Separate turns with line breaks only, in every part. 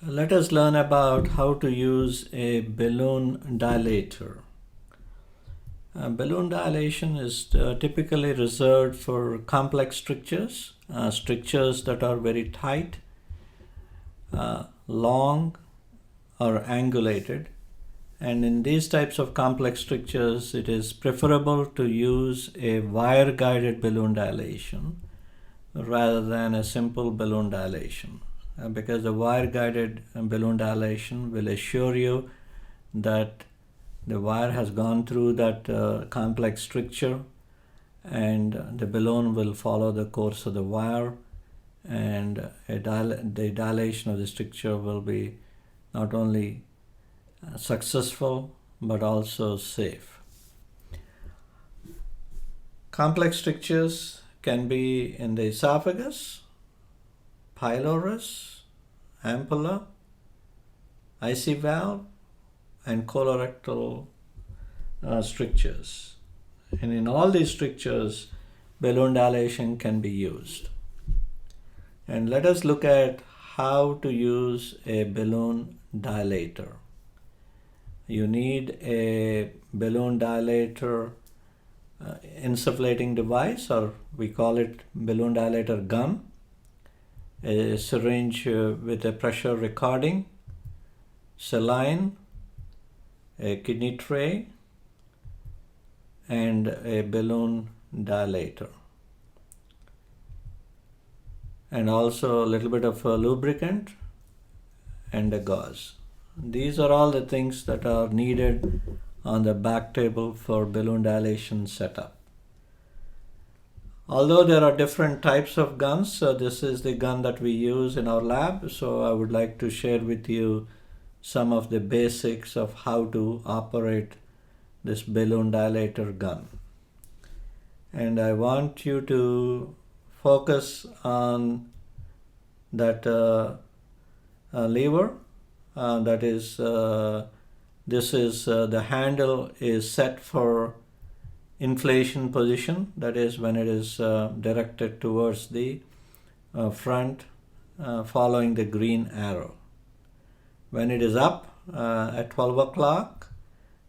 Let us learn about how to use a balloon dilator. Balloon dilation is typically reserved for complex strictures, strictures that are very tight, long, or angulated. And in these types of complex strictures, it is preferable to use a wire-guided balloon dilation rather than a simple balloon dilation. Because the wire-guided balloon dilation will assure you that the wire has gone through that complex stricture and the balloon will follow the course of the wire, and the dilation of the stricture will be not only successful but also safe. Complex strictures can be in the esophagus, pylorus, ampulla, IC valve, and colorectal strictures. And in all these strictures, balloon dilation can be used. And let us look at how to use a balloon dilator. You need a balloon dilator insufflating device, or we call it balloon dilator gun, a syringe with a pressure recording, saline, a kidney tray, and a balloon dilator. And also a little bit of a lubricant and a gauze. These are all the things that are needed on the back table for balloon dilation setup. Although there are different types of guns, this is the gun that we use in our lab, so I would like to share with you some of the basics of how to operate this balloon dilator gun. And I want you to focus on that lever. That is, this is the handle is set for inflation position. That is when it is directed towards the front, following the green arrow. When it is up at 12 o'clock,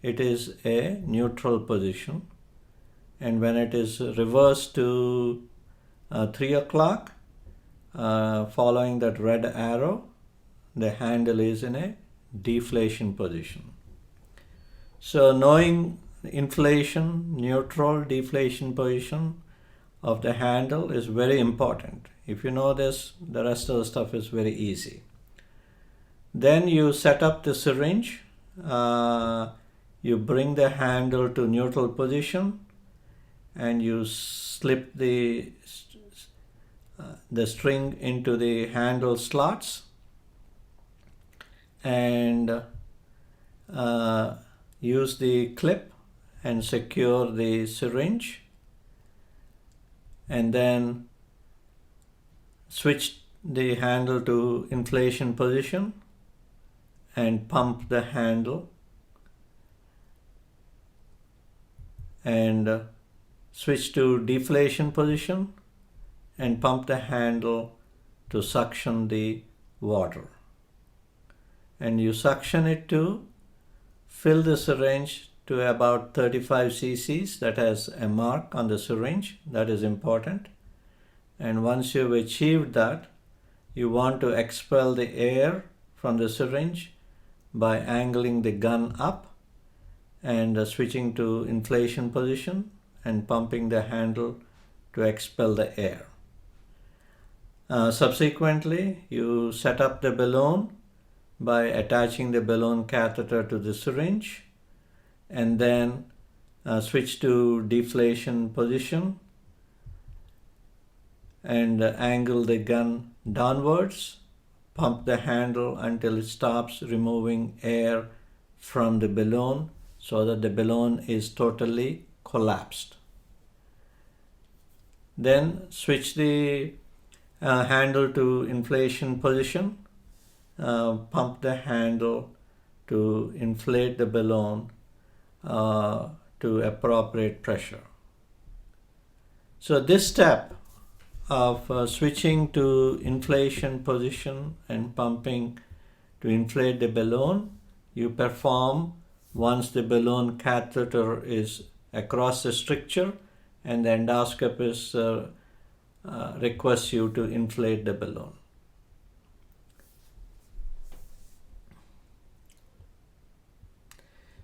it is a neutral position. And when it is reversed to 3 o'clock, following that red arrow, the handle is in a deflation position. So knowing inflation, neutral, deflation position of the handle is very important. If you know this, the rest of the stuff is very easy. Then you set up the syringe. You bring the handle to neutral position and you slip the string into the handle slots and use the clip and secure the syringe, and then switch the handle to inflation position and pump the handle, and switch to deflation position and pump the handle to suction the water. And you suction it to fill the syringe to about 35 cc's. That has a mark on the syringe. That is important. And once you've achieved that, you want to expel the air from the syringe by angling the gun up and switching to inflation position and pumping the handle to expel the air. Subsequently, you set up the balloon by attaching the balloon catheter to the syringe, and then switch to deflation position and angle the gun downwards, pump the handle until it stops removing air from the balloon so that the balloon is totally collapsed. Then switch the handle to inflation position, pump the handle to inflate the balloon to appropriate pressure. So this step of switching to inflation position and pumping to inflate the balloon, you perform once the balloon catheter is across the stricture and the endoscopist requests you to inflate the balloon.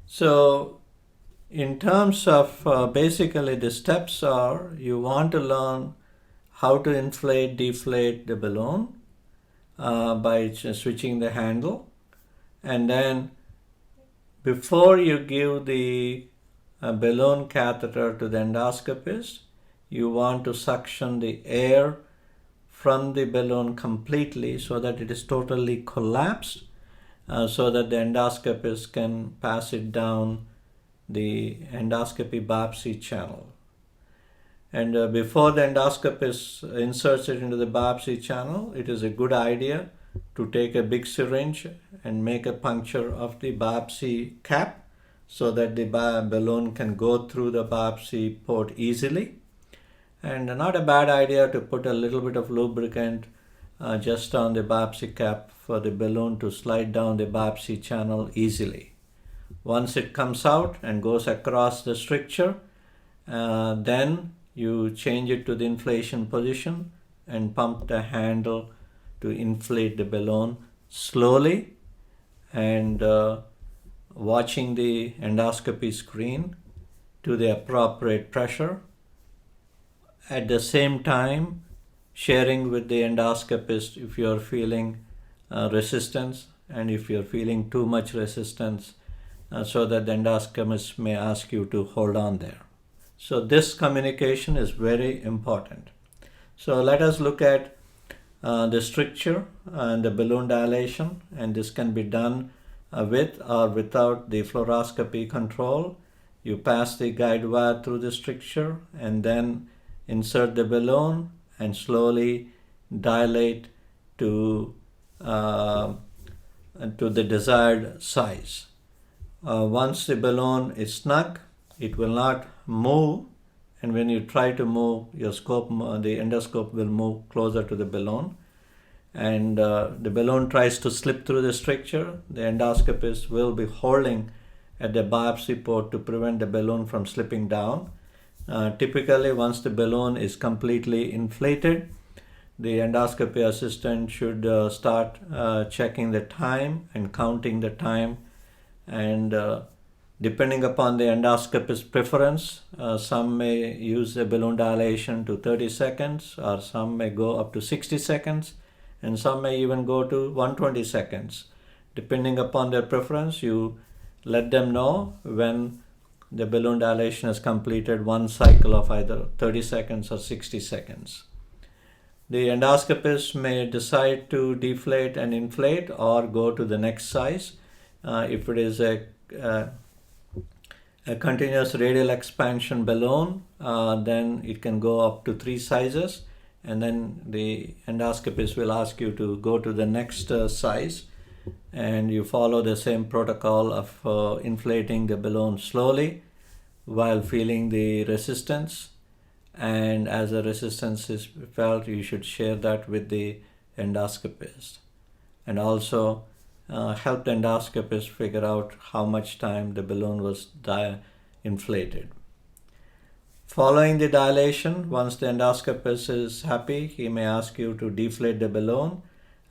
So in terms of basically the steps are, you want to learn how to inflate, deflate the balloon by switching the handle, and then before you give the balloon catheter to the endoscopist, you want to suction the air from the balloon completely so that it is totally collapsed, so that the endoscopist can pass it down the endoscopy biopsy channel. And before the endoscopist inserts it into the biopsy channel, it is a good idea to take a big syringe and make a puncture of the biopsy cap so that the balloon can go through the biopsy port easily. And not a bad idea to put a little bit of lubricant just on the biopsy cap for the balloon to slide down the biopsy channel easily. Once it comes out and goes across the stricture, then you change it to the inflation position and pump the handle to inflate the balloon slowly, and watching the endoscopy screen to the appropriate pressure. At the same time, sharing with the endoscopist if you're feeling resistance and if you're feeling too much resistance, so that the endoscopist may ask you to hold on there. So this communication is very important. So let us look at the stricture and the balloon dilation, and this can be done with or without the fluoroscopy control. You pass the guide wire through the stricture and then insert the balloon and slowly dilate to the desired size. Once the balloon is snug, it will not move, and when you try to move, your scope, the endoscope will move closer to the balloon, and the balloon tries to slip through the stricture. The endoscopist will be holding at the biopsy port to prevent the balloon from slipping down. Typically, once the balloon is completely inflated, the endoscopy assistant should start checking the time and counting the time, and depending upon the endoscopist's preference, some may use the balloon dilation to 30 seconds, or some may go up to 60 seconds, and some may even go to 120 seconds. Depending upon their preference, you let them know when the balloon dilation has completed one cycle of either 30 seconds or 60 seconds. The endoscopist may decide to deflate and inflate or go to the next size. If it is a continuous radial expansion balloon, then it can go up to 3 sizes, and then the endoscopist will ask you to go to the next size, and you follow the same protocol of inflating the balloon slowly while feeling the resistance, and as the resistance is felt, you should share that with the endoscopist, and also help the endoscopist figure out how much time the balloon was inflated. Following the dilation, once the endoscopist is happy, he may ask you to deflate the balloon,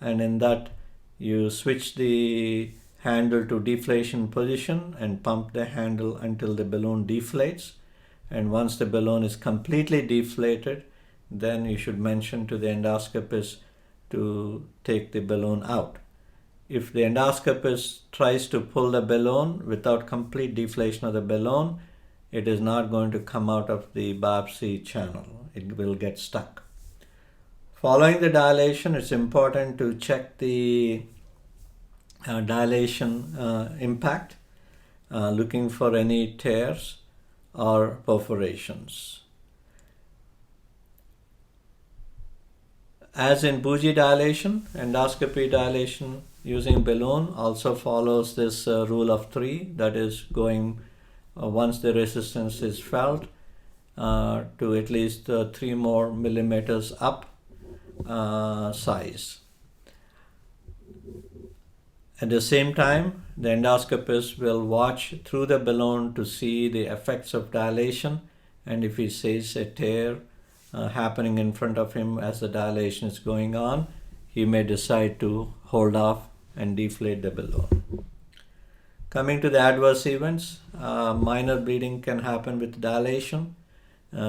and in that you switch the handle to deflation position and pump the handle until the balloon deflates. And once the balloon is completely deflated, then you should mention to the endoscopist to take the balloon out. If the endoscopist tries to pull the balloon without complete deflation of the balloon, it is not going to come out of the biopsy channel. It will get stuck. Following the dilation, it's important to check the dilation impact, looking for any tears or perforations. As in bougie dilation, endoscopy dilation using balloon also follows this rule of 3, that is going once the resistance is felt to at least 3 more millimeters up size. At the same time, the endoscopist will watch through the balloon to see the effects of dilation, and if he sees a tear happening in front of him as the dilation is going on, he may decide to hold off and deflate the balloon. Coming to the adverse events, minor bleeding can happen with dilation.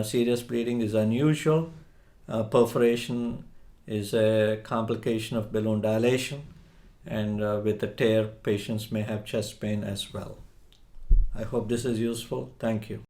Serious bleeding is unusual. Perforation is a complication of balloon dilation, and with a tear, patients may have chest pain as well. I hope this is useful. Thank you.